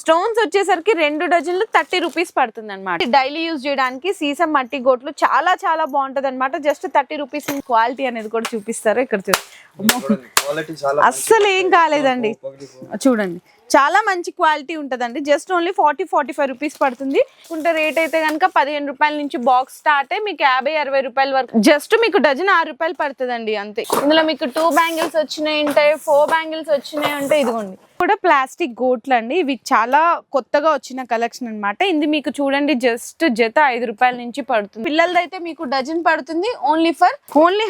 Stones వచ్చేసరికి 2 డజన్లు 30 rupees పడుతుంది అనమాట. డైలీ యూజ్ చేయడానికి సీసం మట్టి గోట్లు చాలా చాలా బాగుంటది అనమాట. Just 30 rupees. క్వాలిటీ అనేది కూడా చూపిస్తారు ఇక్కడ అస్సలు ఏం కాలేదండి. చూడండి చాలా మంచి క్వాలిటీ ఉంటదండి. జస్ట్ ఓన్లీ 40-45 రూపీస్ పడుతుంది. ఉంటే రేట్ అయితే కనుక 15 రూపాయల నుంచి బాక్స్ స్టార్ట్ అయ్యి మీకు 50-60 రూపాయల వరకు. జస్ట్ మీకు డజన్ 6 రూపాయలు పడుతుందండి అంతే. ఇందులో మీకు 2 బ్యాంగిల్స్ వచ్చినాయి ఉంటాయి, 4 బ్యాంగిల్స్ వచ్చినాయి ఉంటాయి. ఇదిగోండి కూడా ప్లాస్టిక్ గోట్లు అండి. ఇవి చాలా కొత్తగా వచ్చిన కలెక్షన్ అనమాట. ఇది మీకు చూడండి జస్ట్ జత 5 రూపాయల నుంచి పడుతుంది. పిల్లలదైతే మీకు డజన్ పడుతుంది ఓన్లీ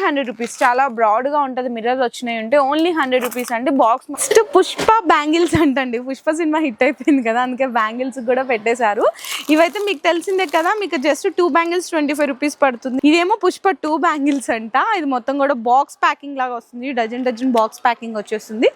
100 రూపీస్. చాలా బ్రాడ్ గా ఉంటది. మిర్రర్ వచ్చినాయి ఉంటే ఓన్లీ 100 రూపీస్ అండి. బాక్స్ నెక్స్ట్ పుష్ప బ్యాంగిల్స్ అంటండి. పుష్ప సినిమా హిట్ అయిపోయింది కదా, అందుకే బ్యాంగిల్స్ కూడా పెట్టేశారు. ఇవైతే మీకు తెలిసిందే కదా, మీకు జస్ట్ 2 బ్యాంగిల్స్ 25 రూపీస్ పడుతుంది. ఇదేమో పుష్ప 2 బ్యాంగిల్స్ అంట. ఇది మొత్తం కూడా బాక్స్ ప్యాకింగ్ లాగా వస్తుంది. డజన్ బాక్స్ ప్యాకింగ్ వచ్చేస్తుంది.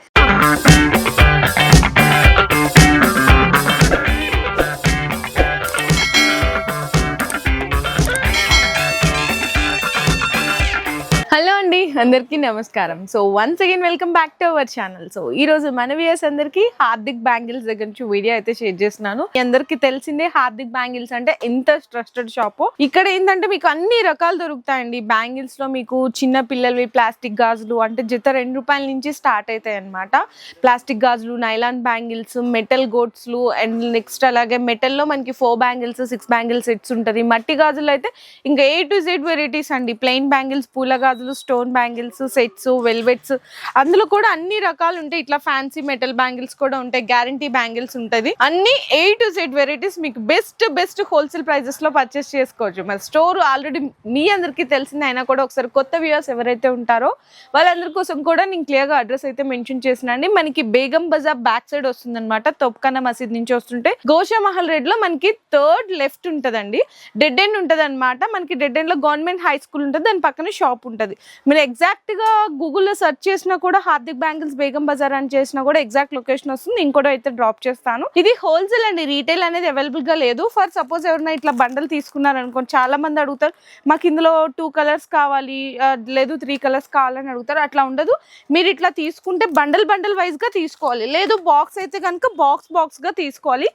హలో అండి, అందరికీ నమస్కారం. So once again welcome back to our channel. So ఈ రోజు మన వ్యూయర్స్ అందరికి హార్దిక్ బ్యాంగిల్స్ దగ్గర నుంచి వీడియో అయితే షేర్ చేస్తున్నాను. మీ అందరికి తెలిసిందే హార్దిక్ బ్యాంగిల్స్ అంటే ఎంత ట్రస్టెడ్ షాప్. ఇక్కడ ఏంటంటే మీకు అన్ని రకాలు దొరుకుతాయండి. బ్యాంగిల్స్ లో మీకు చిన్న పిల్లలవి ప్లాస్టిక్ గాజులు అంటే జత 2 రూపాయల నుంచి స్టార్ట్ అవుతాయి అనమాట. ప్లాస్టిక్ గాజులు, నైలాన్ బ్యాంగిల్స్, మెటల్ గోట్స్లు అండ్ నెక్స్ట్ అలాగే మెటల్ లో మనకి 4 బ్యాంగిల్స్ 6 బ్యాంగిల్స్ సెట్స్ ఉంటుంది. మట్టి గాజులు అయితే ఇంకా A to Z వెరైటీస్ అండి. ప్లెయిన్ బ్యాంగిల్స్, పూల గాజులు, స్టోన్ బ్యాంగిల్స్, సెట్స్, వెల్వెట్స్, అందులో కూడా అన్ని రకాలు ఉంటాయి. ఇట్లా ఫ్యాన్సీ మెటల్ బ్యాంగిల్స్ కూడా ఉంటాయి. గ్యారంటీ బ్యాంగిల్స్ ఉంటది. అన్ని A to Z వెరైటీస్ మీకు బెస్ట్ హోల్సేల్ ప్రైజెస్ లో పర్చేస్ చేసుకోవచ్చు. మరి స్టోర్ ఆల్రెడీ మీ అందరికీ తెలిసింది అయినా కూడా ఒకసారి కొత్త వ్యూయర్స్ ఎవరైతే ఉంటారో వాళ్ళందరి కోసం కూడా నేను క్లియర్ గా అడ్రస్ అయితే మెన్షన్ చేసినండి. మనకి బేగం బజార్ బ్యాక్ సైడ్ వస్తుంది అనమాట. తొప్కన్న మసీద్ నుంచి వస్తుంటే గోషా మహల్ రెడ్ లో మనకి 3rd లెఫ్ట్ ఉంటదండి. డెడ్ ఎండ్ ఉంటది అనమాట. మనకి డెడ్ ఎండ్ లో గవర్నమెంట్ హై స్కూల్ ఉంటుంది. దాని పక్కన షాప్ ఉంటది. మీరు ఎగ్జాక్ట్ గా గూగుల్లో సెర్చ్ చేసినా కూడా హార్దిక్ బ్యాంగిల్స్ బేగం బజార్ అని చేసినా కూడా ఎగ్జాక్ట్ లొకేషన్ వస్తుంది. ఇంకోటి అయితే డ్రాప్ చేస్తాను. ఇది హోల్సేల్ అండి, రీటైల్ అనేది అవైలబుల్ గా లేదు. ఫర్ సపోజ్ ఎవరైనా ఇట్లా బండల్ తీసుకున్నారు అనుకోండి, చాలా మంది అడుగుతారు మాకు ఇందులో 2 కలర్స్ కావాలి, లేదు 3 కలర్స్ కావాలని అడుగుతారు. అట్లా ఉండదు. మీరు ఇట్లా తీసుకుంటే బండల్ వైజ్ గా తీసుకోవాలి. లేదు బాక్స్ అయితే కనుక బాక్స్ గా తీసుకోవాలి.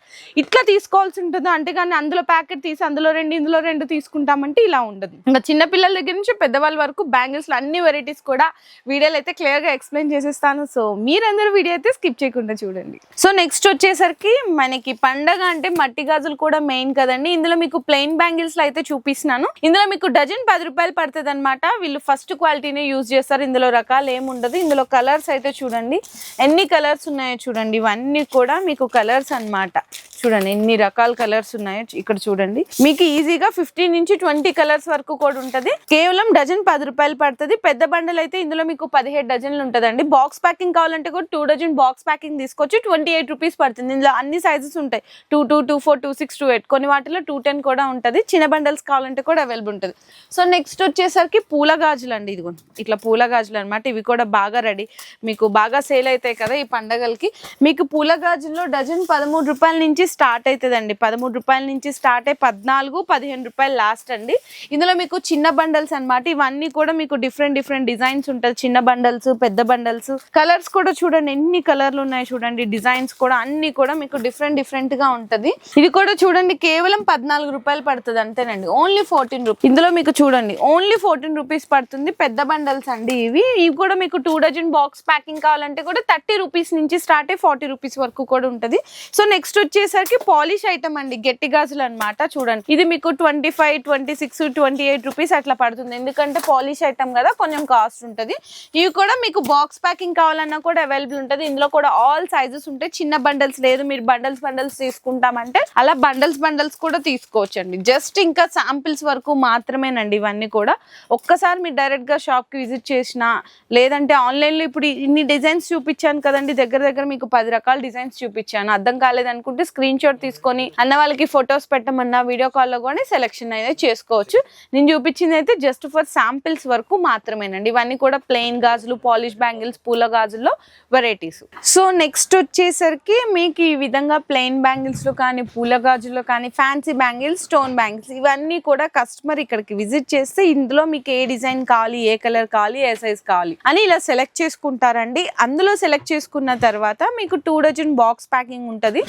ఇట్లా తీసుకోవాల్సి ఉంటుంది. అంటే కానీ అందులో ప్యాకెట్ తీసి అందులో 2 ఇందులో 2 తీసుకుంటామంటే ఇలా ఉండదు. ఇంకా చిన్న పిల్లల దగ్గర నుంచి పెద్దవాళ్ళ వరకు బ్యాంగిల్స్ అన్ని వెరైటీస్ కూడా వీడియోలో అయితే క్లియర్ గా ఎక్స్ప్లెయిన్ చేసేస్తాను. సో మీరందరూ వీడియో అయితే స్కిప్ చేయకుండా చూడండి. సో నెక్స్ట్ వచ్చేసరికి మనకి పండగ అంటే మట్టి గాజులు కూడా మెయిన్ కదండి. ఇందులో మీకు ప్లెయిన్ బ్యాంగిల్స్ లో అయితే చూపిస్తున్నాను. ఇందులో మీకు డజన్ 10 రూపాయలు పడుతుంది అనమాట. వీళ్ళు ఫస్ట్ క్వాలిటీనే యూజ్ చేస్తారు. ఇందులో రకాలు ఏముండదు. ఇందులో కలర్స్ అయితే చూడండి ఎన్ని కలర్స్ ఉన్నాయో చూడండి. ఇవన్నీ కూడా మీకు కలర్స్ అన్నమాట. చూడండి ఎన్ని రకాల కలర్స్ ఉన్నాయో ఇక్కడ చూడండి. మీకు ఈజీగా 15 నుంచి 20 కలర్స్ వరకు కూడా ఉంటది. కేవలం డజన్ 10 రూపాయలు పడుతుంది. పెద్ద బండల్ అయితే ఇందులో మీకు 17 డజన్లు ఉంటదండి. బాక్స్ ప్యాకింగ్ కావాలంటే కూడా 2 డజన్ బాక్స్ ప్యాకింగ్ తీసుకోవచ్చు. 28 రూపీస్ పడుతుంది. ఇందులో అన్ని సైజెస్ ఉంటాయి. 22, 24, 26, 28, కొన్ని వాటిలో 210 కూడా ఉంటది. చిన్న బండల్స్ కావాలంటే కూడా అవైలబుల్ ఉంటుంది. సో నెక్స్ట్ వచ్చేసరికి పూల గాజులు అండి. ఇదిగో ఇట్లా పూల గాజులు అనమాట. ఇవి కూడా బాగా రెడీ, మీకు బాగా సేల్ అవుతాయి కదా ఈ పండగలకి. మీకు పూల గాజుల్లో డజన్ 13 రూపాయల నుంచి స్టార్ట్ అవుతుందండి. 13 రూపాయల నుంచి స్టార్ట్ అయ్యి 14-15 రూపాయలు లాస్ట్ అండి. ఇందులో మీకు చిన్న బండల్స్ అనమాట. ఇవన్నీ కూడా మీకు డిఫరెంట్ డిజైన్స్ ఉంటుంది. చిన్న బండల్స్, పెద్ద బండల్స్, కలర్స్ కూడా చూడండి ఎన్ని కలర్లు ఉన్నాయి చూడండి. డిజైన్స్ కూడా అన్ని కూడా మీకు డిఫరెంట్ గా ఉంటది. ఇది కూడా చూడండి కేవలం 14 రూపాయలు పడుతుంది అంతేనండి. Only 14 rupees. ఇందులో మీకు చూడండి ఓన్లీ 14 రూపీస్ పడుతుంది. పెద్ద బండల్స్ అండి ఇవి కూడా మీకు 2 డజన్ బాక్స్ ప్యాకింగ్ కావాలంటే కూడా 30 రూపీస్ నుంచి స్టార్ట్ అయ్యి 40 రూపీస్ వరకు కూడా ఉంటది. సో నెక్స్ట్ వచ్చేసరికి పాలిష్ ఐటమ్ అండి. గట్టి గాజులు అనమాట. చూడండి ఇది మీకు 25, 26, 28 రూపీస్ అట్లా పడుతుంది. ఎందుకంటే పాలిష్ ఐటమ్ కదా కొంచెం కాస్ట్ ఉంటుంది. ఇవి కూడా మీకు బాక్స్ ప్యాకింగ్ కావాలన్నా కూడా అవైలబుల్ ఉంటుంది. ఇందులో కూడా ఆల్ సైజెస్ ఉంటాయి. చిన్న బండల్స్ లేదు మీరు బండల్స్ తీసుకుంటామంటే అలా బండల్స్ కూడా తీసుకోవచ్చు అండి. జస్ట్ ఇంకా శాంపిల్స్ వరకు మాత్రమేనండి ఇవన్నీ కూడా. ఒక్కసారి మీరు డైరెక్ట్ గా షాప్ కి విజిట్ చేసినా లేదంటే ఆన్లైన్ లో ఇప్పుడు ఇన్ని డిజైన్స్ చూపించాను కదండి. దగ్గర మీకు 10 రకాల డిజైన్స్ చూపించాను. అర్థం కాలేదనుకుంటే స్క్రీన్ షాట్ తీసుకొని అన్న వాళ్ళకి ఫొటోస్ పెట్టమన్నా వీడియో కాల్ లో కూడా సెలెక్షన్ అయితే చేసుకోవచ్చు. నేను చూపించింది అయితే జస్ట్ ఫర్ శాంపిల్స్ వరకు మాత్రమే. మాత్రమేనండి. ఇవన్నీ కూడా ప్లెయిన్ గాజులు, పాలిష్ బ్యాంగిల్స్, పూల గాజుల్లో వెరైటీస్. సో నెక్స్ట్ వచ్చేసరికి మీకు ఈ విధంగా ప్లెయిన్ బ్యాంగిల్స్ లో కానీ, పూల గాజుల్లో కానీ, ఫ్యాన్సీ బ్యాంగిల్స్, స్టోన్ బ్యాంగిల్స్ ఇవన్నీ కూడా కస్టమర్ ఇక్కడికి విజిట్ చేస్తే ఇందులో మీకు ఏ డిజైన్ కావాలి, ఏ కలర్ కావాలి, ఏ సైజ్ కావాలి అని ఇలా సెలెక్ట్ చేసుకుంటారండి. అందులో సెలెక్ట్ చేసుకున్న తర్వాత మీకు 2 డజన్ బాక్స్ ప్యాకింగ్ ఉంటుంది.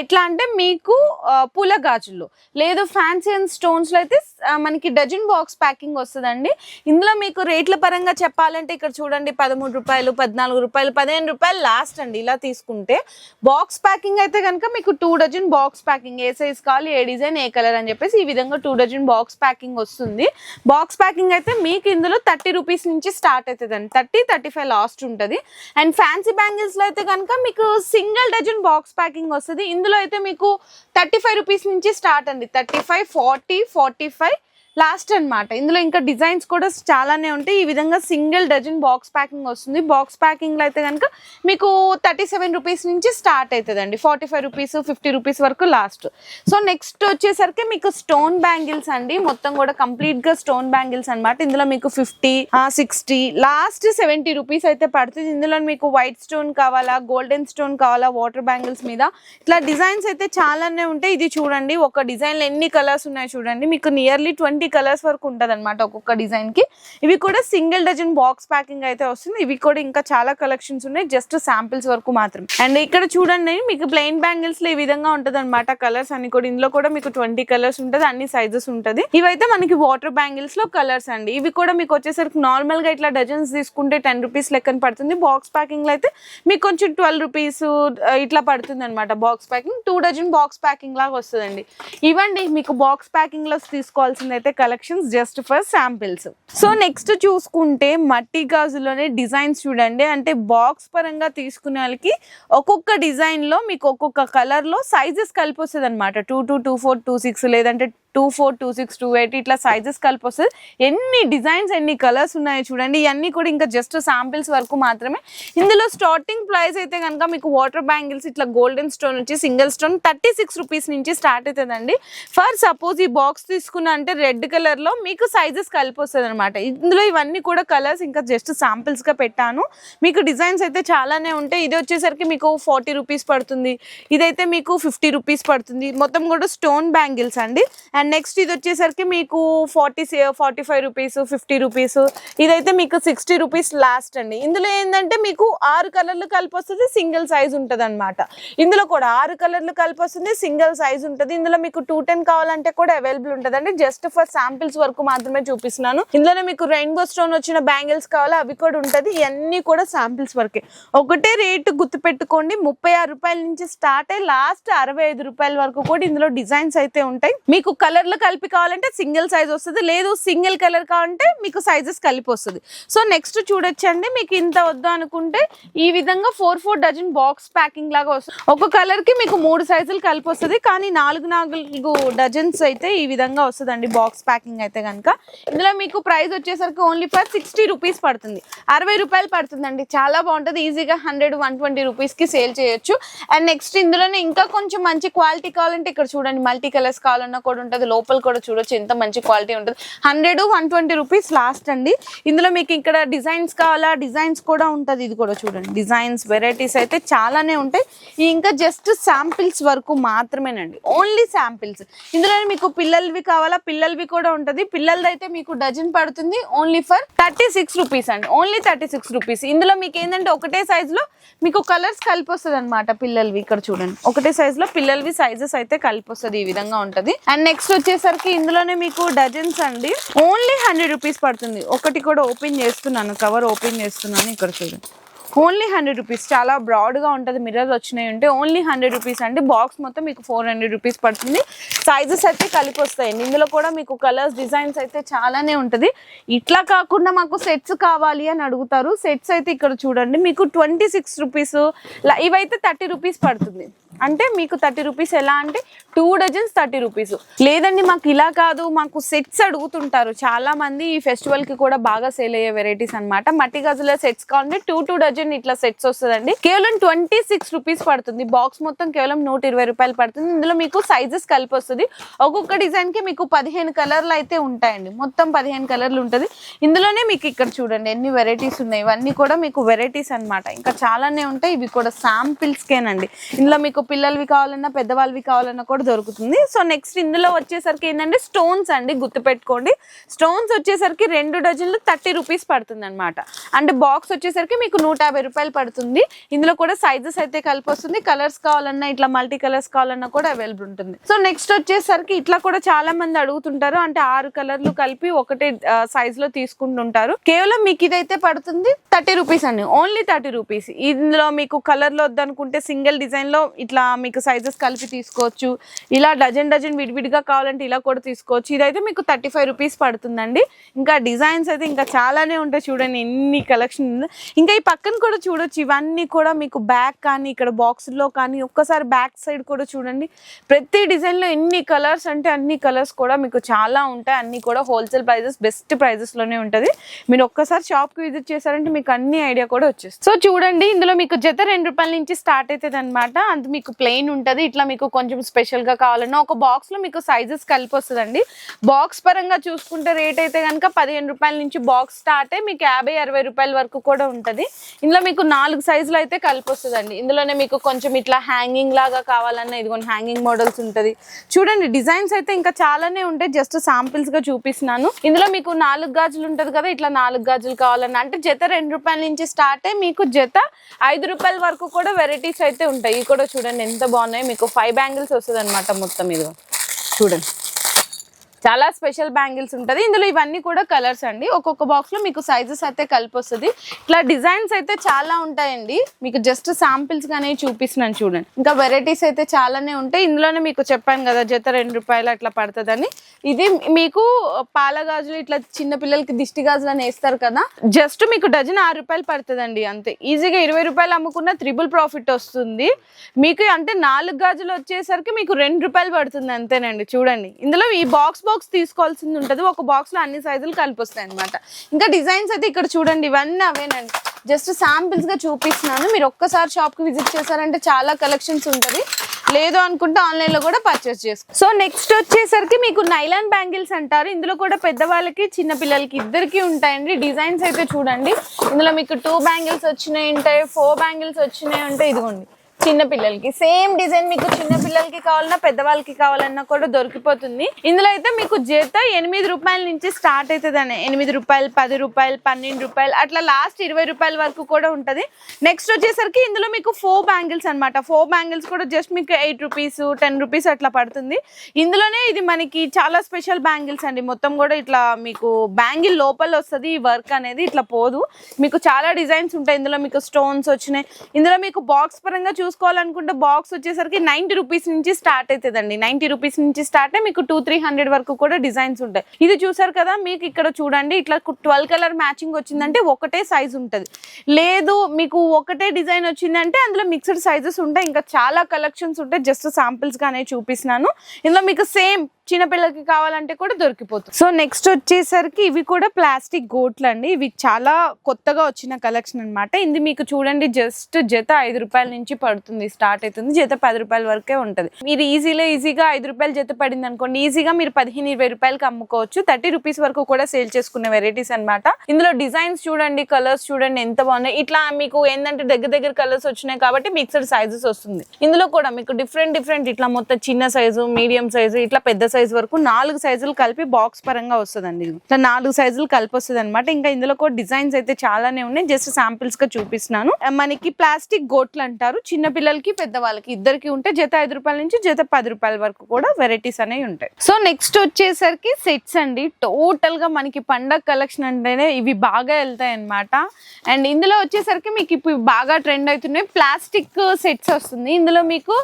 ఎట్లా అంటే మీకు పూల గాజుల్లో లేదు ఫ్యాన్సీ అండ్ స్టోన్స్ లో అయితే మనకి డజన్ బాక్స్ ప్యాకింగ్ వస్తుందండి. ఇందులో మీకు రేట్ల పరంగా చెప్పాలంటే ఇక్కడ చూడండి 13 రూపాయలు, 14 రూపాయలు, 15 రూపాయలు లాస్ట్ అండి. ఇలా తీసుకుంటే బాక్స్ ప్యాకింగ్ అయితే కనుక మీకు 2 డజన్ బాక్స్ ప్యాకింగ్, ఏ సైజ్ కావాలి, ఏ డిజైన్, ఏ కలర్ అని చెప్పేసి ఈ విధంగా 2 డజన్ బాక్స్ ప్యాకింగ్ వస్తుంది. బాక్స్ ప్యాకింగ్ అయితే మీకు ఇందులో 30 రూపీస్ నుంచి స్టార్ట్ అవుతుంది అండి. 30-35 లాస్ట్ ఉంటుంది. అండ్ ఫ్యాన్సీ బ్యాంగిల్స్ లో అయితే కనుక మీకు సింగిల్ డజన్ బాక్స్ ప్యాకింగ్ వస్తుంది. ఇందులో అయితే మీకు 35 రూపీస్ నుంచి స్టార్ట్ అండి. 35, 40, 45 లాస్ట్ అన్నమాట. ఇందులో ఇంకా డిజైన్స్ కూడా చాలానే ఉంటాయి. ఈ విధంగా సింగిల్ డజన్ బాక్స్ ప్యాకింగ్ వస్తుంది. బాక్స్ ప్యాకింగ్ లో అయితే కనుక మీకు 37 రూపీస్ నుంచి స్టార్ట్ అవుతుంది అండి. 45 రూపీస్, 50 రూపీస్ వరకు లాస్ట్. సో నెక్స్ట్ వచ్చేసరికి మీకు స్టోన్ బ్యాంగిల్స్ అండి. మొత్తం కూడా కంప్లీట్ గా స్టోన్ బ్యాంగిల్స్ అన్నమాట. ఇందులో మీకు 50, 60 లాస్ట్ 70 రూపీస్ అయితే పడుతుంది. ఇందులో మీకు వైట్ స్టోన్ కావాలా, గోల్డెన్ స్టోన్ కావాలా, వాటర్ బ్యాంగిల్స్ మీద ఇట్లా డిజైన్స్ అయితే చాలానే ఉంటాయి. ఇది చూడండి ఒక డిజైన్ లో ఎన్ని కలర్స్ ఉన్నాయో చూడండి. మీకు నియర్లీ 20 కలర్స్ వరకు ఉంటది అనమాట ఒక్కొక్క డిజైన్ కి. ఇవి కూడా సింగిల్ డజన్ బాక్స్ ప్యాకింగ్ అయితే వస్తుంది. ఇవి కూడా ఇంకా చాలా కలెక్షన్స్ ఉన్నాయి, జస్ట్ శాంపిల్స్ వరకు మాత్రం. అండ్ ఇక్కడ చూడండి మీకు ప్లెయిన్ బ్యాంగిల్స్ లో ఈ విధంగా ఉంటది అనమాట. కలర్స్ అన్ని కూడా ఇందులో కూడా మీకు 20 కలర్స్ ఉంటది, అన్ని సైజెస్ ఉంటది. ఇవైతే మనకి వాటర్ బ్యాంగిల్స్ లో కలర్స్ అండి. ఇవి కూడా మీకు వచ్చేసరికి నార్మల్ గా ఇట్లా డజన్స్ తీసుకుంటే 10 రూపీస్ లెక్కన పడుతుంది. బాక్స్ ప్యాకింగ్ లో అయితే మీకు కొంచెం 12 రూపీస్ ఇట్లా పడుతుంది అనమాట. Box packing 2 dozen box packing లాగా వస్తుందండి. ఇవ్వండి మీకు బాక్స్ ప్యాకింగ్ లో తీసుకోవాల్సింది అయితే collections just for samples. So next చూసుకుంటే మట్టి గాజులోనే డిజైన్స్ చూడండి. అంటే బాక్స్ పరంగా తీసుకునే వాళ్ళకి ఒక్కొక్క డిజైన్ లో మీకు ఒక్కొక్క కలర్ లో సైజెస్ కలిపి వస్తుంది అనమాట. 22, 24, 26 లేదంటే 24, 26, 28 ఇట్లా సైజెస్ కలిపి వస్తుంది. ఎన్ని డిజైన్స్, ఎన్ని కలర్స్ ఉన్నాయో చూడండి. ఇవన్నీ కూడా ఇంకా జస్ట్ శాంపిల్స్ వరకు మాత్రమే. ఇందులో స్టార్టింగ్ ప్రైస్ అయితే కనుక మీకు వాటర్ బ్యాంగిల్స్ ఇట్లా గోల్డెన్ స్టోన్ వచ్చి సింగిల్ స్టోన్ 36 రూపీస్ నుంచి స్టార్ట్ అవుతుందండి. ఫర్ సపోజ్ ఈ బాక్స్ తీసుకున్నా అంటే రెడ్ కలర్ లో మీకు సైజెస్ కలిపి వస్తుంది అనమాట. ఇందులో ఇవన్నీ కూడా కలర్స్ ఇంకా జస్ట్ శాంపిల్స్ గా పెట్టాను. మీకు డిజైన్స్ అయితే చాలానే ఉంటాయి. ఇది వచ్చేసరికి మీకు 40 రూపీస్ పడుతుంది. ఇదైతే మీకు 50 రూపీస్ పడుతుంది. మొత్తం కూడా స్టోన్ బ్యాంగిల్స్ అండి. అండ్ నెక్స్ట్ ఇది వచ్చేసరికి మీకు 45 రూపీస్, 50 రూపీస్. ఇదైతే మీకు 60 రూపీస్ లాస్ట్ అండి. ఇందులో ఏంటంటే మీకు 6 కలర్లు కలిపి వస్తుంది, సింగిల్ సైజ్ ఉంటుంది అనమాట. ఇందులో కూడా 6 కలర్లు కలిపి వస్తుంది, సింగిల్ సైజ్ ఉంటుంది. ఇందులో మీకు 210 కావాలంటే కూడా అవైలబుల్ ఉంటుంది అండి. జస్ట్ ఫర్ శాంపిల్స్ వరకు మాత్రమే చూపిస్తున్నాను. ఇందులోనే మీకు రెయిన్బో స్టోన్ వచ్చిన బ్యాంగిల్స్ కావాలా అవి కూడా ఉంటుంది. ఇవన్నీ కూడా శాంపిల్స్ వరకే. ఒకటే రేటు గుర్తుపెట్టుకోండి, 36 రూపాయల నుంచి స్టార్ట్ అయ్యి లాస్ట్ 65 రూపాయల వరకు కూడా ఇందులో డిజైన్స్ అయితే ఉంటాయి. మీకు కలర్లు కలిపి కావాలంటే సింగిల్ సైజ్ వస్తుంది, లేదు సింగిల్ కలర్ కావాలంటే మీకు సైజెస్ కలిపి వస్తుంది. సో నెక్స్ట్ చూడొచ్చండి. మీకు ఇంత వద్దు అనుకుంటే ఈ విధంగా 4 డజన్ బాక్స్ ప్యాకింగ్ లాగా వస్తుంది. ఒక కలర్ కి మీకు 3 సైజులు కలిపి వస్తుంది, కానీ 4 డజన్స్ అయితే ఈ విధంగా వస్తుందండి బాక్స్ ప్యాకింగ్ అయితే కనుక. ఇందులో మీకు ప్రైస్ వచ్చేసరికి ఓన్లీ ఫర్ 60 రూపీస్ పడుతుంది, 60 రూపాయలు పడుతుందండి. చాలా బాగుంటుంది. ఈజీగా 100-120 రూపీస్ కి సేల్ చేయొచ్చు. అండ్ నెక్స్ట్ ఇందులోనే ఇంకా కొంచెం మంచి క్వాలిటీ కావాలంటే ఇక్కడ చూడండి మల్టీ కలర్స్ కావాలన్నా కూడా ఉంటుంది. లోపల కూడా చూడొచ్చు ఎంత మంచి క్వాలిటీ ఉంటుంది. 100-120 రూపీస్ లాస్ట్ అండి. ఇందులో మీకు ఇక్కడ డిజైన్స్ కావాలా, డిజైన్స్ కూడా ఉంటుంది. ఇది కూడా చూడండి డిజైన్స్ వెరైటీస్ అయితే చాలానే ఉంటాయి. ఇంకా జస్ట్ శాంపిల్స్ వరకు మాత్రమేనండి, ఓన్లీ శాంపిల్స్. ఇందులో మీకు పిల్లలవి కావాలా, పిల్లలవి కూడా ఉంటుంది. పిల్లలది అయితే మీకు డజన్ పడుతుంది ఓన్లీ ఫర్ 36 రూపీస్ అండి, ఓన్లీ 36 రూపీస్. ఇందులో మీకు ఏంటంటే ఒకటే సైజ్ లో మీకు కలర్స్ కలిపి వస్తుంది అనమాట. పిల్లలవి ఇక్కడ చూడండి ఒకటే సైజ్ లో పిల్లలవి సైజెస్ అయితే కలిపి వస్తుంది. ఈ విధంగా ఉంటది. అండ్ నెక్స్ట్ వచ్చేసరికి ఇందులోనే మీకు డజన్స్ అండి ఓన్లీ 100 రూపీస్ పడుతుంది. ఒకటి కూడా ఓపెన్ చేస్తున్నాను, కవర్ ఓపెన్ చేస్తున్నాను. ఇక్కడ చూడండి ఓన్లీ 100 రూపీస్. చాలా బ్రాడ్గా ఉంటుంది, మిర్రర్స్ వచ్చినాయి ఉంటే ఓన్లీ 100 రూపీస్ అండి. బాక్స్ మొత్తం మీకు 400 రూపీస్ పడుతుంది. సైజెస్ అయితే కలిపి వస్తాయండి. ఇందులో కూడా మీకు కలర్స్ డిజైన్స్ అయితే చాలానే ఉంటుంది. ఇట్లా కాకుండా మాకు సెట్స్ కావాలి అని అడుగుతారు. సెట్స్ అయితే ఇక్కడ చూడండి మీకు 26 రూపీస్, ఇవైతే 30 రూపీస్ పడుతుంది. అంటే మీకు 30 రూపీస్. ఎలా అంటే 2 డజన్స్ 30 రూపీస్. లేదండి మాకు ఇలా కాదు, మాకు సెట్స్ అడుగుతుంటారు చాలా మంది. ఈ ఫెస్టివల్ కి కూడా బాగా సేల్ అయ్యే వెరైటీస్ అనమాట. మట్టి గాజుల సెట్స్ కావాలంటే 2 డజన్ ఇట్లా సెట్స్ వస్తుందండి. కేవలం 26 రూపీస్ పడుతుంది. బాక్స్ మొత్తం కేవలం 120 రూపాయలు పడుతుంది. ఇందులో మీకు సైజెస్ కలిపి వస్తుంది. ఒక్కొక్క డిజైన్ కి మీకు 15 కలర్లు అయితే ఉంటాయండి. మొత్తం 15 కలర్లు ఉంటుంది. ఇందులోనే మీకు ఇక్కడ చూడండి ఎన్ని వెరైటీస్ ఉన్నాయి. ఇవన్నీ కూడా మీకు వెరైటీస్ అనమాట. ఇంకా చాలానే ఉంటాయి. ఇవి కూడా శాంపిల్స్కేనండి. ఇందులో మీకు పిల్లలవి కావాలన్నా పెద్దవాళ్ళవి కావాలన్నా కూడా దొరుకుతుంది. సో నెక్స్ట్ ఇందులో వచ్చేసరికి ఏంటంటే స్టోన్స్ అండి. గుర్తుపెట్టుకోండి, స్టోన్స్ వచ్చేసరికి 2 డజన్లు 30 రూపీస్ పడుతుంది అనమాట. అంటే బాక్స్ వచ్చేసరికి మీకు 150 రూపాయలు పడుతుంది. ఇందులో కూడా సైజెస్ అయితే కలిపి వస్తుంది. కలర్స్ కావాలన్నా ఇట్లా మల్టీ కలర్స్ కావాలన్నా కూడా అవైలబుల్ ఉంటుంది. సో నెక్స్ట్ వచ్చేసరికి ఇట్లా కూడా చాలా మంది అడుగుతుంటారు. అంటే 6 కలర్లు కలిపి ఒకటే సైజ్ లో తీసుకుంటుంటారు. కేవలం మీకు ఇదైతే పడుతుంది 30 రూపీస్ అండి. Only 30 rupees. ఇందులో మీకు కలర్ లో వద్దనుకుంటే సింగిల్ డిజైన్ లో ఇట్లా మీకు సైజెస్ కలిపి తీసుకోవచ్చు. ఇలా డజన్ విడివిడిగా కావాలంటే ఇలా కూడా తీసుకోవచ్చు. ఇదైతే మీకు 35 రూపీస్ పడుతుందండి. ఇంకా డిజైన్స్ అయితే ఇంకా చాలానే ఉంటాయి. చూడండి ఎన్ని కలెక్షన్. ఇంకా ఈ పక్కన కూడా చూడొచ్చు. ఇవన్నీ కూడా మీకు బ్యాక్ కానీ ఇక్కడ బాక్స్ లో కానీ ఒక్కసారి బ్యాక్ సైడ్ కూడా చూడండి. ప్రతి డిజైన్ లో ఎన్ని కలర్స్ అంటే అన్ని కలర్స్ కూడా మీకు చాలా ఉంటాయి. అన్ని కూడా హోల్సేల్ ప్రైజెస్, బెస్ట్ ప్రైజెస్ లోనే ఉంటది. మీరు ఒక్కసారి షాప్ కి విజిట్ చేశారంటే మీకు అన్ని ఐడియా కూడా వచ్చేస్తుంది. సో చూడండి ఇందులో మీకు జత 2 రూపాయల నుంచి స్టార్ట్ అవుతుంది అనమాట. అంత మీకు ప్లెయిన్ ఉంటది. ఇట్లా మీకు కొంచెం స్పెషల్ గా కావాలన్నా ఒక బాక్స్ లో మీకు సైజెస్ కలిపి వస్తుందండి. బాక్స్ పరంగా చూసుకుంటే రేట్ అయితే కనుక 15 రూపాయల నుంచి బాక్స్ స్టార్ట్ అయ్యి మీకు 50-60 రూపాయల వరకు కూడా ఉంటది. ఇందులో మీకు 4 సైజులు అయితే కలిపి వస్తుందండి. ఇందులోనే మీకు కొంచెం ఇట్లా హ్యాంగింగ్ లాగా కావాలన్నా ఇదిగోండి హ్యాంగింగ్ మోడల్స్ ఉంటది. చూడండి డిజైన్స్ అయితే ఇంకా చాలానే ఉంటాయి. జస్ట్ శాంపిల్స్ గా చూపిస్తున్నాను. ఇందులో మీకు 4 గాజులు ఉంటది కదా, ఇట్లా 4 గాజులు కావాలన్నా అంటే జత 2 రూపాయల నుంచి స్టార్ట్ అయ్యి మీకు జత 5 రూపాయల వరకు కూడా వెరైటీస్ అయితే ఉంటాయి. ఇవి కూడా చూడండి ఎంత బాగున్నాయి. మీకు 5 బ్యాంగిల్స్ వస్తుంది అనమాట మొత్తం. ఇది చూడండి చాలా స్పెషల్ బ్యాంగిల్స్ ఉంటుంది. ఇందులో ఇవన్నీ కూడా కలర్స్ అండి. ఒక్కొక్క బాక్స్ లో మీకు సైజెస్ అయితే కలిపి వస్తుంది. ఇట్లా డిజైన్స్ అయితే చాలా ఉంటాయండి. మీకు జస్ట్ శాంపిల్స్ గానే చూపిస్తున్నాను చూడండి. ఇంకా వెరైటీస్ అయితే చాలానే ఉంటాయి. ఇందులోనే మీకు చెప్పాను కదా జత 2 రూపాయలు అట్లా పడుతుందని. ఇది మీకు పాల గాజులు ఇట్లా చిన్న పిల్లలకి దిష్టి గాజులు అని వేస్తారు కదా, జస్ట్ మీకు డజన్ 6 రూపాయలు పడుతుందండి అంతే. ఈజీగా 20 రూపాయలు అమ్ముకున్న ట్రిపుల్ ప్రాఫిట్ వస్తుంది మీకు. అంటే 4 గాజులు వచ్చేసరికి మీకు 2 రూపాయలు పడుతుంది అంతేనండి. చూడండి ఇందులో ఈ బాక్స్ తీసుకోవాల్సింది ఉంటుంది. ఒక బాక్స్ లో అన్ని సైజులు కలిపి వస్తాయి అనమాట. ఇంకా డిజైన్స్ అయితే ఇక్కడ చూడండి ఇవన్నీ అవేనండి. జస్ట్ శాంపిల్స్ గా చూపిస్తున్నాను. మీరు ఒక్కసారి షాప్ కి విజిట్ చేశారంటే చాలా కలెక్షన్స్ ఉంటుంది. లేదు అనుకుంటే ఆన్లైన్ లో కూడా పర్చేస్ చేసుకో. సో నెక్స్ట్ వచ్చేసరికి మీకు నైలాన్ బ్యాంగిల్స్ అంటారు. ఇందులో కూడా పెద్దవాళ్ళకి చిన్న పిల్లలకి ఇద్దరికి ఉంటాయండి. డిజైన్స్ అయితే చూడండి. ఇందులో మీకు 2 బ్యాంగిల్స్ వచ్చినాయి ఉంటాయి, 4 బ్యాంగిల్స్ వచ్చినాయి ఉంటాయి. ఇదిగోండి చిన్న పిల్లలకి సేమ్ డిజైన్ మీకు చిన్న పిల్లలకి కావాలన్నా పెద్దవాళ్ళకి కావాలన్నా కూడా దొరికిపోతుంది. ఇందులో అయితే మీకు జత 8 రూపాయల నుంచి స్టార్ట్ అవుతుందండి. 8 రూపాయలు, 10 రూపాయలు, 12 రూపాయలు అట్లా లాస్ట్ 20 రూపాయల వరకు కూడా ఉంటది. నెక్స్ట్ వచ్చేసరికి ఇందులో మీకు 4 బ్యాంగిల్స్ అనమాట. 4 బ్యాంగిల్స్ కూడా జస్ట్ మీకు 8 రూపీస్, 10 రూపీస్ అట్లా పడుతుంది. ఇందులోనే ఇది మనకి చాలా స్పెషల్ బ్యాంగిల్స్ అండి. మొత్తం కూడా ఇట్లా మీకు బ్యాంగిల్ లోపల వస్తుంది. ఈ వర్క్ అనేది ఇట్లా పోదు. మీకు చాలా డిజైన్స్ ఉంటాయి. ఇందులో మీకు స్టోన్స్ వచ్చినాయి. ఇందులో మీకు బాక్స్ పరంగా చూసుకోవాలనుకుంటే బాక్స్ వచ్చేసరికి 90 రూపీస్ నుంచి స్టార్ట్ అవుతుందండి. 90 రూపీస్ నుంచి స్టార్ట్ అయ్యి మీకు 200-300 వరకు కూడా డిజైన్స్ ఉంటాయి. ఇది చూసారు కదా, మీకు ఇక్కడ చూడండి ఇట్లా 12 కలర్ మ్యాచింగ్ వచ్చిందంటే ఒకటే సైజ్ ఉంటుంది. లేదు మీకు ఒకటే డిజైన్ వచ్చిందంటే అందులో మిక్స్డ్ సైజెస్ ఉంటాయి. ఇంకా చాలా కలెక్షన్స్ ఉంటాయి. జస్ట్ శాంపిల్స్ గానే చూపిస్తున్నాను. ఇందులో మీకు సేమ్ చిన్నపిల్లలకి కావాలంటే కూడా దొరికిపోతుంది. సో నెక్స్ట్ వచ్చేసరికి ఇవి కూడా ప్లాస్టిక్ గోట్లు అండి. ఇవి చాలా కొత్తగా వచ్చిన కలెక్షన్ అనమాట. ఇది మీకు చూడండి జస్ట్ జత 5 రూపాయల నుంచి పడుతుంది, స్టార్ట్ అవుతుంది. జత 10 రూపాయల వరకే ఉంటుంది. మీరు ఈజీగా 5 రూపాయలు జత పడింది అనుకోండి, ఈజీగా మీరు 15-20 రూపాయలకి అమ్ముకోవచ్చు. 30 రూపీస్ వరకు కూడా సేల్ చేసుకునే వెరైటీస్ అనమాట. ఇందులో డిజైన్స్ చూడండి, కలర్స్ చూడండి ఎంత బాగున్నాయి. ఇట్లా మీకు ఏంటంటే దగ్గర కలర్స్ వచ్చినాయి కాబట్టి మిక్స్డ్ సైజెస్ వస్తుంది. ఇందులో కూడా మీకు డిఫరెంట్ ఇట్లా మొత్తం చిన్న సైజు, మీడియం సైజు, ఇట్లా పెద్ద సైజు వరకు 4 సైజులు కలిపి బాక్స్ పరంగా వస్తుందండి. ఇట్లా 4 సైజులు కలిపి వస్తుంది అనమాట. ఇంకా ఇందులో కూడా డిజైన్స్ అయితే చాలానే ఉన్నాయి. జస్ట్ శాంపిల్స్ గా చూపిస్తున్నాను. మనకి ప్లాస్టిక్ గోట్లు అంటారు. చిన్న పిల్లలకి పెద్దవాళ్ళకి ఇద్దరికి ఉంటే జత 5 రూపాయల నుంచి జత 10 రూపాయల వరకు కూడా వెరైటీస్ అనేవి ఉంటాయి. సో నెక్స్ట్ వచ్చేసరికి సెట్స్ అండి. టోటల్ గా మనకి పండగ కలెక్షన్ అంటేనే ఇవి బాగా వెళ్తాయి అనమాట. అండ్ ఇందులో వచ్చేసరికి మీకు ఇప్పుడు బాగా ట్రెండ్ అవుతున్నాయి ప్లాస్టిక్ సెట్స్ వస్తుంది. ఇందులో మీకు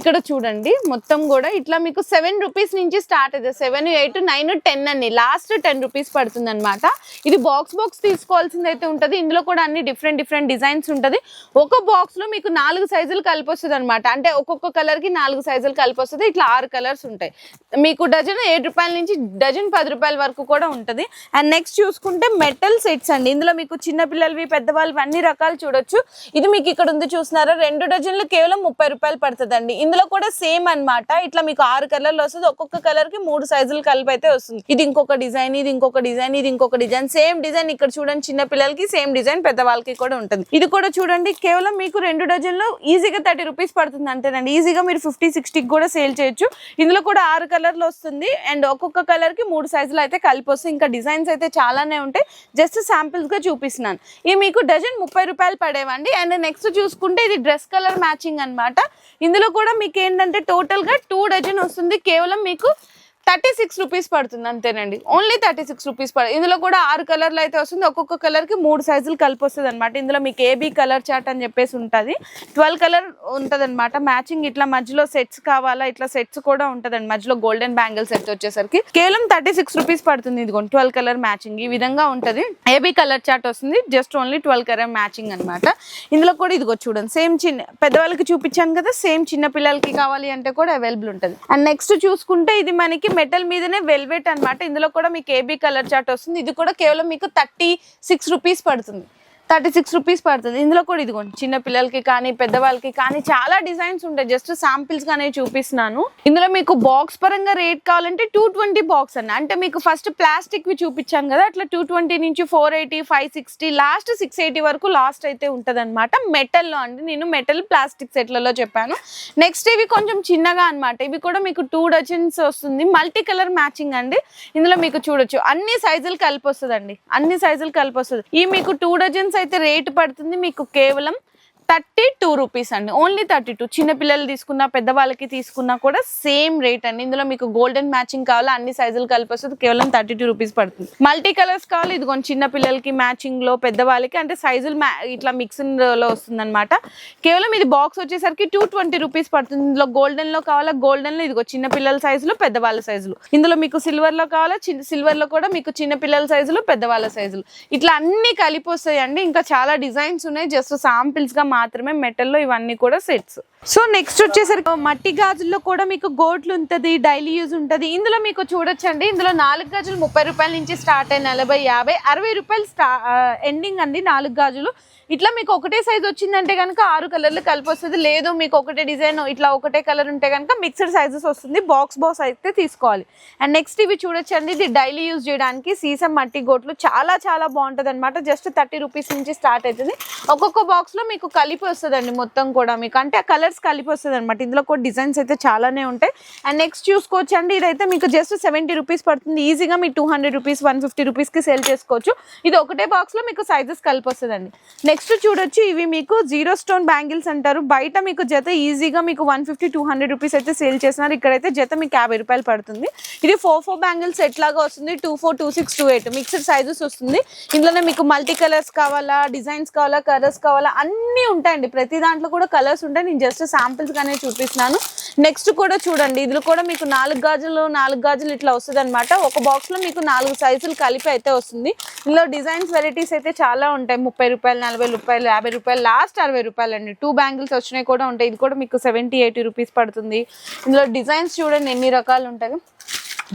ఇక్కడ చూడండి మొత్తం కూడా ఇట్లా మీకు 7 రూపీస్ నుంచి స్టార్ట్ అవుతుంది 7, 8, 9, 10 అండి. లాస్ట్ 10 రూపీస్ పడుతుంది అనమాట. ఇది బాక్స్ తీసుకోవాల్సింది అయితే ఉంటుంది. ఇందులో కూడా అన్ని డిఫరెంట్ డిజైన్స్ ఉంటుంది. ఒక బాక్స్ లో మీకు 4 సైజులు కలిపి వస్తుంది అనమాట. అంటే ఒక్కొక్క కలర్ కి 4 సైజులు కలిపి వస్తుంది. ఇట్లా 6 కలర్స్ ఉంటాయి. మీకు డజన్ 7 రూపాయల నుంచి డజన్ 10 రూపాయల వరకు కూడా ఉంటుంది. అండ్ నెక్స్ట్ చూసుకుంటే మెటల్ సెట్స్ అండి. ఇందులో మీకు చిన్న పిల్లలవి పెద్దవాళ్ళవి అన్ని రకాలు చూడొచ్చు. ఇది మీకు ఇక్కడ ఉంది చూస్తున్నారా, 2 డజన్లు కేవలం 30 రూపాయలు పడుతుందండి. ఇందులో కూడా సేమ్ అన్నమాట. ఇట్లా మీకు 6 కలర్లు వస్తుంది. ఒక్కొక్క కలర్ కి 3 సైజులు కలిపి అయితే వస్తుంది. ఇది ఇంకొక డిజైన్, ఇది ఇంకొక డిజైన్, ఇది ఇంకొక డిజైన్. సేమ్ డిజైన్ ఇక్కడ చూడండి, చిన్న పిల్లలకి సేమ్ డిజైన్ పెద్దవాళ్ళకి కూడా ఉంటుంది. ఇది కూడా చూడండి, కేవలం మీకు 2 డజన్లు ఈజీగా 30 రూపీస్ పడుతుంది అంటేనండి. ఈజీగా మీరు 50-60 కూడా సేల్ చేయొచ్చు. ఇందులో కూడా 6 కలర్లు వస్తుంది. అండ్ ఒక్కొక్క కలర్ కి 3 సైజులు అయితే కలిపి వస్తుంది. ఇంకా డిజైన్స్ అయితే చాలానే ఉంటాయి. జస్ట్ శాంపిల్స్ గా చూపిస్తున్నాను. ఇవి మీకు డజన్ 30 రూపాయలు పడేవండి. అండ్ నెక్స్ట్ చూసుకుంటే ఇది డ్రెస్ కలర్ మ్యాచింగ్ అన్నమాట. ఇందులో కూడా మీకు ఏంటంటే టోటల్ గా 2 డజన్ వస్తుంది. కేవలం మీకు 36 రూపీస్ పడుతుంది అంతేనండి. ఓన్లీ 36 రూపీస్ పడుతుంది. ఇందులో కూడా 6 కలర్లు అయితే వస్తుంది. ఒక్కొక్క కలర్ కి 3 సైజులు కలిపి వస్తుంది అనమాట. ఇందులో మీకు ఏబీ కలర్ చార్ట్ అని చెప్పేసి ఉంటుంది. 12 కలర్ ఉంటుంది అనమాట మ్యాచింగ్. ఇట్లా మధ్యలో సెట్స్ కావాలా, ఇట్లా సెట్స్ కూడా ఉంటదండి. మధ్యలో గోల్డెన్ బ్యాంగిల్ సెట్ వచ్చేసరికి కేవలం 36 రూపీస్ పడుతుంది. ఇదిగోండి 12 కలర్ మ్యాచింగ్ ఈ విధంగా ఉంటది. ఏబీ కలర్ చార్ట్ వస్తుంది. జస్ట్ ఓన్లీ 12 కలర్ మ్యాచింగ్ అనమాట. ఇందులో కూడా ఇదిగో చూడండి, సేమ్ చిన్న పెద్దవాళ్ళకి చూపించాను కదా, సేమ్ చిన్న పిల్లలకి కావాలి అంటే కూడా అవైలబుల్ ఉంటుంది. అండ్ నెక్స్ట్ చూసుకుంటే ఇది మనకి మెటల్ మీదనే వెల్వెట్ అన్నమాట. ఇందులో కూడా మీకు ఏబీ కలర్ చార్ట్ వస్తుంది. ఇది కూడా కేవలం మీకు 36 రూపీస్ పడుతుంది. 36 రూపీస్ పడుతుంది. ఇందులో కూడా ఇదిగోండి చిన్న పిల్లలకి కానీ పెద్దవాళ్ళకి కానీ చాలా డిజైన్స్ ఉంటాయి. జస్ట్ శాంపిల్స్ గానే చూపిస్తున్నాను. ఇందులో మీకు బాక్స్ పరంగా రేట్ కావాలంటే 220 బాక్స్ అన్న. అంటే మీకు ఫస్ట్ ప్లాస్టిక్ వి చూపించాను కదా, అట్లా 220 నుంచి 480, 560 లాస్ట్ 680 వరకు లాస్ట్ అయితే ఉంటది అనమాట. మెటల్ లో అండి, నేను మెటల్ ప్లాస్టిక్ సెట్లలో చెప్పాను. నెక్స్ట్ ఇవి కొంచెం చిన్నగా అనమాట. ఇవి కూడా మీకు 2 డజన్స్ వస్తుంది. మల్టీ కలర్ మ్యాచింగ్ అండి. ఇందులో మీకు చూడొచ్చు అన్ని సైజులు కలిపి వస్తుంది అండి. అన్ని సైజులు కలిపి వస్తుంది. ఈ మీకు 2 డజన్స్ అయితే రేట్ పడుతుంది మీకు కేవలం 32 రూపీస్ అండి. ఓన్లీ 32. చిన్న పిల్లలు తీసుకున్నా పెద్దవాళ్ళకి తీసుకున్నా కూడా సేమ్ రేట్ అండి. ఇందులో మీకు గోల్డెన్ మ్యాచింగ్ కావాలా, అన్ని సైజులు కలిపి వస్తుంది. కేవలం 32 రూపీస్ పడుతుంది. మల్టీ కలర్స్ కావాలి, ఇదిగోండి చిన్న పిల్లలకి మ్యాచింగ్ లో పెద్దవాళ్ళకి అంటే సైజులు ఇట్లా మిక్సింగ్ లో వస్తుంది అనమాట. కేవలం ఇది బాక్స్ వచ్చేసరికి 220 రూపీస్ పడుతుంది. ఇందులో గోల్డెన్ లో కావాలా, గోల్డెన్ లో ఇదిగో చిన్న పిల్లల సైజులు పెద్దవాళ్ళ సైజులు. ఇందులో మీకు సిల్వర్ లో కావాలా, సిల్వర్ లో కూడా మీకు చిన్న పిల్లల సైజులు పెద్దవాళ్ళ సైజులు. ఇట్లా అన్ని కలిపి వస్తాయండి. ఇంకా చాలా డిజైన్స్ ఉన్నాయి. జస్ట్ శాంపిల్స్ గా మాత్రమే మెటల్లో ఇవన్నీ కూడా సెట్స్. సో నెక్స్ట్ వచ్చేసరికి మట్టి గాజుల్లో కూడా మీకు గోట్లు ఉంటుంది, డైలీ యూజ్ ఉంటుంది. ఇందులో మీకు చూడొచ్చండి, ఇందులో 4 గాజులు 30 రూపాయల నుంచి స్టార్ట్ అయ్యి 40, 50, 60 రూపాయలు ఎండింగ్ అండి 4 గాజులు. ఇట్లా మీకు ఒకటే సైజ్ వచ్చిందంటే కనుక 6 కలర్లు కలిపి వస్తుంది. లేదు మీకు ఒకటే డిజైన్ ఇట్లా ఒకటే కలర్ ఉంటే కనుక మిక్స్డ్ సైజెస్ వస్తుంది. బాక్స్ అయితే తీసుకోవాలి. అండ్ నెక్స్ట్ ఇవి చూడొచ్చండి, ఇది డైలీ యూజ్ చేయడానికి సీసం మట్టి గోట్లు చాలా బాగుంటుంది అనమాట. జస్ట్ 30 రూపీస్ నుంచి స్టార్ట్ అవుతుంది. ఒక్కొక్క బాక్స్ లో మీకు కలిపి వస్తుందండి మొత్తం కూడా మీకు, అంటే ఆ కలర్స్ కలిపి వస్తుంది అనమాట. ఇందులో కూడా డిజైన్స్ అయితే చాలానే ఉంటాయి. అండ్ నెక్స్ట్ చూసుకోవచ్చండి, ఇదైతే మీకు జస్ట్ 70 రూపీస్ పడుతుంది. ఈజీగా మీకు 200 రూపీస్ 150 రూపీస్ కి సేల్ చేసుకోవచ్చు. ఇది ఒకటే బాక్స్ లో మీకు సైజెస్ కలిపి వస్తుందండి. నెక్స్ట్ చూడొచ్చు, ఇవి మీకు 0 స్టోన్ బ్యాంగిల్స్ అంటారు. బయట మీకు జత ఈజీగా మీకు 150-200 రూపీస్ అయితే సేల్ చేస్తున్నారు. ఇక్కడైతే జత మీకు 50 రూపాయలు పడుతుంది. ఇది 4 బ్యాంగిల్స్ సెట్ లాగా వస్తుంది. 24, 26, 28 మిక్స్డ్ సైజెస్ వస్తుంది. ఇందులోనే మీకు మల్టీ కలర్స్ కావాలా, డిజైన్స్ కావాలా, కలర్స్ కావాలా అన్నీ ఉంటాయండి. ప్రతి దాంట్లో కూడా కలర్స్ ఉంటాయి. నేను జస్ట్ శాంపిల్స్ గానే చూపిస్తున్నాను. నెక్స్ట్ కూడా చూడండి, ఇందులో కూడా మీకు 4 గాజులు ఇట్లా వస్తుంది అనమాట. ఒక బాక్స్ లో మీకు 4 సైజులు కలిపి అయితే వస్తుంది. ఇందులో డిజైన్స్ వెరైటీస్ అయితే చాలా ఉంటాయి. 30 రూపాయలు, 40 రూపాయలు, 50 రూపాయలు, లాస్ట్ 60 రూపాయలు అండి. 2 బ్యాంగిల్స్ వచ్చినాయి కూడా ఉంటాయి. ఇది కూడా మీకు 70-80 రూపీస్ పడుతుంది. ఇందులో డిజైన్స్ చూడండి ఎన్ని రకాలు ఉంటాయి.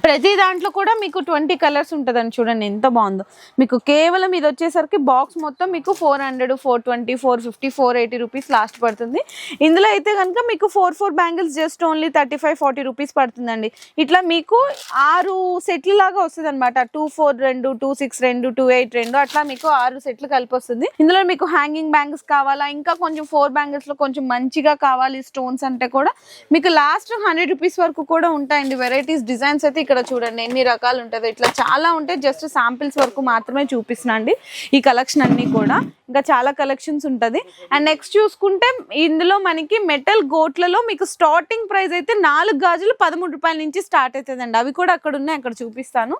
ప్రతి దాంట్లో కూడా మీకు 20 కలర్స్ ఉంటుందని చూడండి ఎంత బాగుందో. మీకు కేవలం ఇది వచ్చేసరికి బాక్స్ మొత్తం మీకు 400, 420, 450, 480 రూపీస్ లాస్ట్ పడుతుంది. ఇందులో అయితే కనుక మీకు 4 బ్యాంగిల్స్ జస్ట్ ఓన్లీ 35-40 రూపీస్ పడుతుందండి. ఇట్లా మీకు 6 సెట్లు లాగా వస్తుంది అనమాట. 24 2, 26 2, 28 2 అట్లా మీకు 6 సెట్లు కలిపి వస్తుంది. ఇందులో మీకు హ్యాంగింగ్ బ్యాంగిల్స్ కావాలా, ఇంకా కొంచెం 4 బ్యాంగిల్స్ లో కొంచెం మంచిగా కావాలి స్టోన్స్ అంటే కూడా మీకు లాస్ట్ 100 రూపీస్ వరకు కూడా ఉంటాయండి. వెరైటీస్ డిజైన్స్ అయితే ఇక్కడ చూడండి ఎన్ని రకాలు ఉంటుంది. ఇట్లా చాలా ఉంటాయి. జస్ట్ శాంపిల్స్ వరకు మాత్రమే చూపిస్తున్నా అండి ఈ కలెక్షన్ అన్ని కూడా. ఇంకా చాలా కలెక్షన్స్ ఉంటుంది. అండ్ నెక్స్ట్ చూసుకుంటే ఇందులో మనకి మెటల్ గోట్లలో మీకు స్టార్టింగ్ ప్రైస్ అయితే 4 గాజులు 13 రూపాయల నుంచి స్టార్ట్ అవుతుందండి. అవి కూడా అక్కడ ఉన్నాయి, అక్కడ చూపిస్తాను.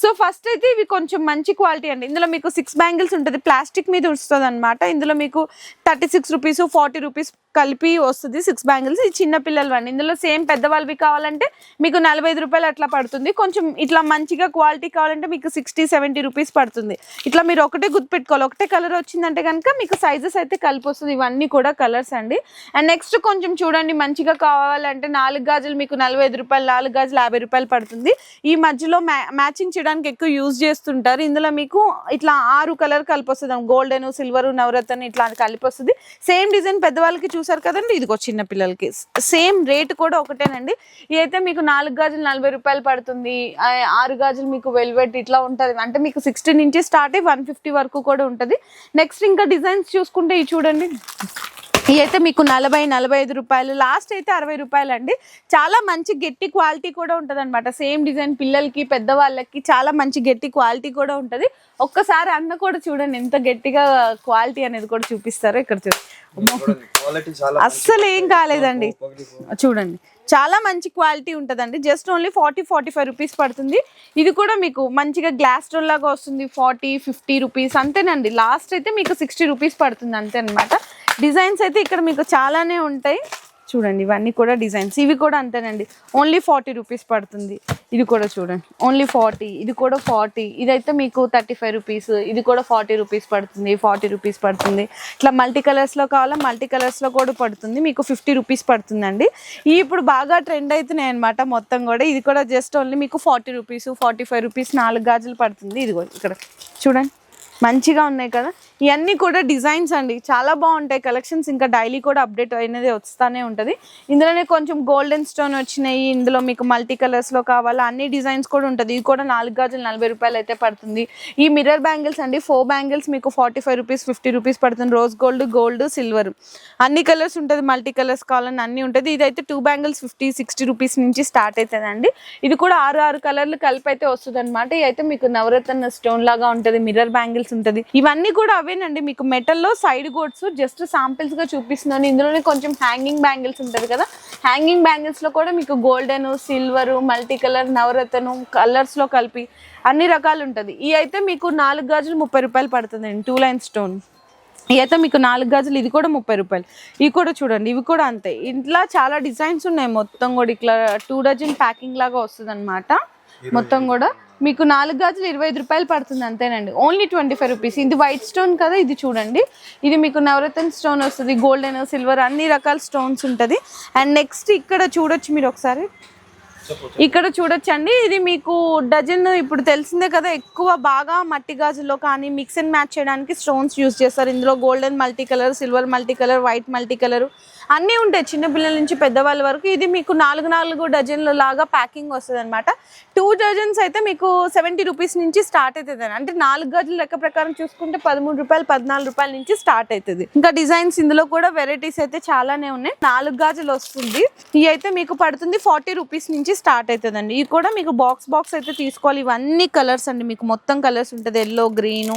సో ఫస్ట్ అయితే ఇవి కొంచెం మంచి క్వాలిటీ అండి. ఇందులో మీకు 6 బ్యాంగిల్స్ ఉంటుంది, ప్లాస్టిక్ మీద వస్తుంది అనమాట. ఇందులో మీకు 36 రూపీస్, 40 రూపీస్ కలిపి వస్తుంది 6 బ్యాంగిల్స్. ఇది చిన్న పిల్లలు అండి. ఇందులో సేమ్ పెద్దవాళ్ళవి కావాలంటే మీకు 45 రూపాయలు అట్లా పడుతుంది. కొంచెం ఇట్లా మంచిగా క్వాలిటీ కావాలంటే మీకు 60-70 రూపీస్ పడుతుంది. ఇట్లా మీరు ఒకటే గుర్తుపెట్టుకోవాలి. ఒకటే కలర్ వచ్చిందంటే కనుక మీకు సైజెస్ అయితే కలిపి వస్తుంది. ఇవన్నీ కూడా కలర్స్ అండి. అండ్ నెక్స్ట్ కొంచెం చూడండి, మంచిగా కావాలంటే 4 గాజులు మీకు 45 రూపాయలు, 4 గాజులు 50 రూపాయలు పడుతుంది. ఈ మధ్యలో మ్యాచింగ్ చేయడానికి ఎక్కువ యూజ్ చేస్తుంటారు. ఇందులో మీకు ఇట్లా 6 కలర్ కలిపి వస్తుంది. గోల్డెన్, సిల్వర్, నవరత్న ఇట్లా కలిపి వస్తుంది. సేమ్ డిజైన్ పెద్దవాళ్ళకి చూసారు కదండి, ఇదిగో చిన్న పిల్లలకి సేమ్ రేట్ కూడా ఒకటేనండి. ఇదైతే మీకు 4 గాజులు 40 రూపాయలు పడుతుంది. 6 గాజులు మీకు వెల్వెట్ ఇట్లా ఉంటుంది. అంటే మీకు 60 నుంచి స్టార్ట్ అయ్యి 150 వరకు కూడా ఉంటుంది. నెక్స్ట్ ఇంకా డిజైన్స్ చూసుకుంటే ఇవి చూడండి, ఇదైతే మీకు 40-45 రూపాయలు, లాస్ట్ అయితే 60 రూపాయలు అండి. చాలా మంచి గట్టి క్వాలిటీ కూడా ఉంటుంది అనమాట. సేమ్ డిజైన్ పిల్లలకి పెద్దవాళ్ళకి చాలా మంచి గట్టి క్వాలిటీ కూడా ఉంటుంది. ఒక్కసారి అన్న కూడా చూడండి ఎంత గట్టిగా క్వాలిటీ అనేది కూడా చూపిస్తారు. ఇక్కడ అస్సలు ఏం కాలేదండి, చూడండి చాలా మంచి క్వాలిటీ ఉంటుందండి. జస్ట్ ఓన్లీ 40-45 రూపీస్ పడుతుంది. ఇది కూడా మీకు మంచిగా గ్లాస్ డోర్ లాగా వస్తుంది. 40-50 రూపీస్ అంతేనండి. లాస్ట్ అయితే మీకు 60 రూపీస్ పడుతుంది అంతే అనమాట. డిజైన్స్ అయితే ఇక్కడ మీకు చాలానే ఉంటాయి. చూడండి ఇవన్నీ కూడా డిజైన్స్, ఇవి కూడా అంతేనండి. ఓన్లీ 40 రూపీస్ పడుతుంది. ఇది కూడా చూడండి ఓన్లీ 40, ఇది కూడా 40, ఇదైతే మీకు 35 రూపీస్, ఇది కూడా 40 రూపీస్ పడుతుంది, 40 రూపీస్ పడుతుంది. ఇట్లా మల్టీ కలర్స్లో కావాలా మల్టీ కలర్స్లో కూడా పడుతుంది. మీకు 50 రూపీస్ పడుతుందండి. ఇవి ఇప్పుడు బాగా ట్రెండ్ అవుతున్నాయి అనమాట మొత్తం కూడా. ఇది కూడా జస్ట్ ఓన్లీ మీకు 40 రూపీస్, 45 రూపీస్ 4 గాజులు పడుతుంది. ఇది కూడా ఇక్కడ చూడండి మంచిగా ఉన్నాయి కదా. ఇవన్నీ కూడా డిజైన్స్ అండి, చాలా బాగుంటాయి కలెక్షన్స్. ఇంకా డైలీ కూడా అప్డేట్ అయినది వస్తూనే ఉంటుంది. ఇందులోనే కొంచెం గోల్డెన్ స్టోన్ వచ్చినాయి. ఇందులో మీకు మల్టీ కలర్స్లో కావాలా అన్ని డిజైన్స్ కూడా ఉంటుంది. ఇది కూడా 4 గాజులు 40 రూపాయలు అయితే పడుతుంది. ఈ మిర్రర్ బ్యాంగిల్స్ అండి, 4 బ్యాంగిల్స్ మీకు 45 రూపీస్, 50 రూపీస్ పడుతుంది. రోజ్ గోల్డ్, సిల్వర్ అన్ని కలర్స్ ఉంటుంది. మల్టీ కలర్స్ కావాలని అన్నీ ఉంటుంది. ఇదైతే 2 బ్యాంగిల్స్ 50-60 రూపీస్ నుంచి స్టార్ట్ అవుతుందండి. ఇది కూడా 6 కలర్లు కలిపి అయితే వస్తుంది అనమాట. ఇదైతే మీకు నవరత్న స్టోన్ లాగా ఉంటుంది. మిర్రర్ బ్యాంగిల్స్ ఉంటుంది. ఇవన్నీ కూడా అవేనండి మీకు మెటల్లో సైడ్ గోడ్స్ జస్ట్ శాంపిల్స్ గా చూపిస్తున్నాను. ఇందులోనే కొంచెం హ్యాంగింగ్ బ్యాంగిల్స్ ఉంటుంది కదా, హ్యాంగింగ్ బ్యాంగిల్స్ లో కూడా మీకు గోల్డెన్, సిల్వర్, మల్టీ కలర్, నవరత్నం కలర్స్ లో కలిపి అన్ని రకాలు ఉంటుంది. ఇవి అయితే మీకు 4 గాజులు 30 రూపాయలు పడుతుందండి. 2 లైన్ స్టోన్ ఇవి అయితే మీకు 4 గాజులు, ఇది కూడా 30 రూపాయలు. ఇవి కూడా చూడండి, ఇవి కూడా అంతే. ఇంట్లో చాలా డిజైన్స్ ఉన్నాయి. మొత్తం కూడా ఇట్లా 2 డజన్ ప్యాకింగ్ లాగా వస్తుంది అనమాట. మొత్తం కూడా మీకు 4 గాజులు 25 రూపాయలు పడుతుంది అంతేనండి. Only 25 rupees. ఇది వైట్ స్టోన్ కదా, ఇది చూడండి, ఇది మీకు నవరత్న స్టోన్ వస్తుంది. గోల్డెన్, సిల్వర్ అన్ని రకాల స్టోన్స్ ఉంటుంది. అండ్ నెక్స్ట్ ఇక్కడ చూడొచ్చు మీరు ఒకసారి, ఇక్కడ చూడొచ్చండి. ఇది మీకు డజన్ ఇప్పుడు తెలిసిందే కదా, ఎక్కువ బాగా మట్టి గాజుల్లో కానీ మిక్స్ అండ్ మ్యాచ్ చేయడానికి స్టోన్స్ యూజ్ చేస్తారు. ఇందులో golden multi colour, silver multi colour, white multi colour అన్నీ ఉంటాయి. చిన్న పిల్లల నుంచి పెద్దవాళ్ళ వరకు. ఇది మీకు 4 డజన్ల లాగా ప్యాకింగ్ వస్తుంది అనమాట. 2 డజన్స్ అయితే మీకు 70 రూపీస్ నుంచి స్టార్ట్ అవుతుంది. అంటే 4 గాజుల లెక్క ప్రకారం చూసుకుంటే 13 రూపాయలు, 14 రూపాయల నుంచి స్టార్ట్ అవుతుంది. ఇంకా డిజైన్స్ ఇందులో కూడా వెరైటీస్ అయితే చాలానే ఉన్నాయి. 4 గాజులు వస్తుంది. ఇవి అయితే మీకు పడుతుంది 40 రూపీస్ నుంచి స్టార్ట్ అవుతుందండి. ఇది కూడా మీకు బాక్స్ అయితే తీసుకోవాలి. ఇవన్నీ కలర్స్ అండి, మీకు మొత్తం కలర్స్ ఉంటుంది. ఎల్లో, గ్రీన్,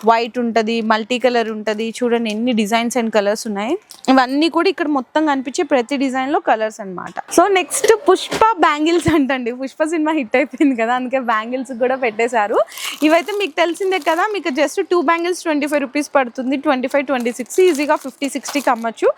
వైట్ ఉంటుంది, మల్టీ కలర్ ఉంటుంది. చూడండి ఎన్ని డిజైన్స్ అండ్ కలర్స్ ఉన్నాయి. ఇవన్నీ కూడా ఇక్కడ మొత్తం కనిపించే ప్రతి డిజైన్ లో కలర్స్ అన్నమాట. సో నెక్స్ట్ పుష్ప బ్యాంగిల్స్ అంటండి. పుష్ప సినిమా హిట్ అయిపోయింది కదా, అందుకే బ్యాంగిల్స్ కూడా పెట్టేశారు. ఇవైతే మీకు తెలిసిందే కదా, మీకు జస్ట్ 2 బ్యాంగిల్స్ 25 రూపీస్ పడుతుంది. 25-26 ఈజీగా 50-60కి అమ్మచ్చు.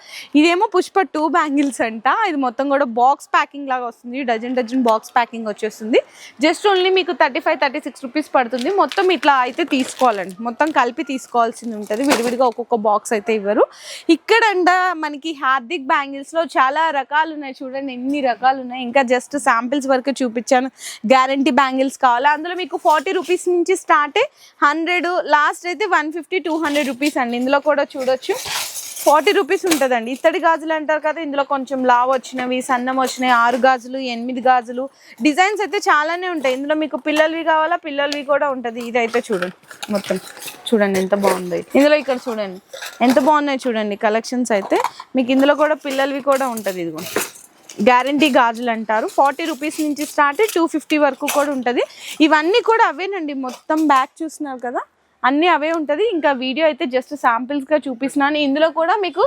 ఇదేమో పుష్ప 2 బ్యాంగిల్స్ అంట. ఇది మొత్తం కూడా బాక్స్ ప్యాకింగ్ లాగా వస్తుంది. డజన్ బాక్స్ ప్యాకింగ్ వచ్చేస్తుంది. జస్ట్ ఓన్లీ మీకు 35-36 రూపీస్ పడుతుంది. మొత్తం ఇట్లా అయితే తీసుకోవాలండి, మొత్తం కలిపి తీసుకోవాల్సింది ఉంటుంది. విడివిడిగా ఒక్కొక్క బాక్స్ అయితే ఇవ్వరు. ఇక్కడంట మనకి హార్దిక్ బ్యాంగిల్స్ లో చాలా రకాలు ఉన్నాయి. చూడండి ఎన్ని రకాలు ఉన్నాయి. ఇంకా జస్ట్ శాంపిల్స్ వరకు చూపించాను. గ్యారంటీ బ్యాంగిల్స్ కావాలా, అందులో మీకు 40 రూపీస్ నుంచి స్టార్ట్ 100, లాస్ట్ అయితే 150-200 రూపీస్ అండి. ఇందులో కూడా చూడొచ్చు 40 రూపీస్ ఉంటుందండి. ఇత్తడి గాజులు అంటారు కదా, ఇందులో కొంచెం లావు వచ్చినవి, సన్నం వచ్చినాయి, 6 గాజులు, 8 గాజులు డిజైన్స్ అయితే చాలానే ఉంటాయి. ఇందులో మీకు పిల్లలవి కావాలా, పిల్లలవి కూడా ఉంటుంది. ఇదైతే చూడండి, మొత్తం చూడండి ఎంత బాగుంది. ఇందులో ఇక్కడ చూడండి ఎంత బాగున్నాయి చూడండి కలెక్షన్స్ అయితే. మీకు ఇందులో కూడా పిల్లలవి కూడా ఉంటుంది. ఇదిగో గ్యారంటీ గాజులు అంటారు. 40 రూపీస్ నుంచి స్టార్ట్ 250 వరకు కూడా ఉంటుంది. ఇవన్నీ కూడా అవేనండి. మొత్తం బ్యాక్ చూస్తున్నారు కదా, అన్నీ అవే ఉంటుంది. ఇంకా వీడియో అయితే జస్ట్ శాంపిల్స్గా చూపిస్తున్నాను. ఇందులో కూడా మీకు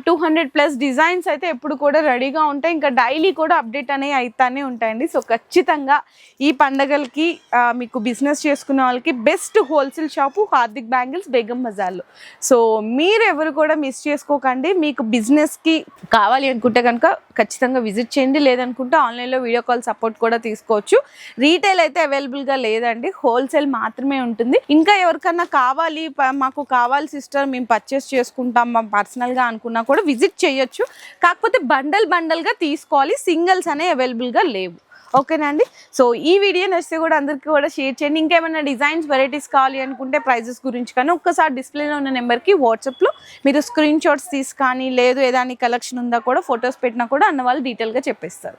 200+ డిజైన్స్ అయితే ఎప్పుడు కూడా రెడీగా ఉంటాయి. ఇంకా డైలీ కూడా అప్డేట్ అనేవి అవుతానే ఉంటాయండి. సో ఖచ్చితంగా ఈ పండగలకి మీకు బిజినెస్ చేసుకునే వాళ్ళకి best wholesale shop Hardik bangles Begum బజార్లో. సో మీరు ఎవరు కూడా మిస్ చేసుకోకండి. మీకు బిజినెస్కి కావాలి అనుకుంటే కనుక ఖచ్చితంగా విజిట్ చేయండి. లేదనుకుంటే ఆన్లైన్లో వీడియో కాల్ సపోర్ట్ కూడా తీసుకోవచ్చు. రీటైల్ అయితే అవైలబుల్గా లేదండి, హోల్సేల్ మాత్రమే ఉంటుంది. ఇంకా ఎవరికన్నా కావాలి, మాకు కావాలి సిస్టర్ మేము పర్చేస్ చేసుకుంటాం మా పర్సనల్గా అనుకున్నా కూడా విజిట్ చేయొచ్చు. కాకపోతే బండల్గా తీసుకోవాలి, సింగిల్స్ అనేవి అవైలబుల్గా లేవు. ఓకేనా అండి. సో ఈ వీడియో నచ్చితే కూడా అందరికీ కూడా షేర్ చేయండి. ఇంకేమైనా డిజైన్స్ వెరైటీస్ కావాలి అనుకుంటే ప్రైజెస్ గురించి కానీ ఒక్కసారి డిస్ప్లేలో ఉన్న నెంబర్కి వాట్సాప్లో మీరు స్క్రీన్ షాట్స్ తీసి కానీ లేదు ఏదైనా కలెక్షన్ ఉందా కూడా ఫొటోస్ పెట్టినా కూడా అన్న వాళ్ళు డీటెయిల్గా చెప్పేస్తారు.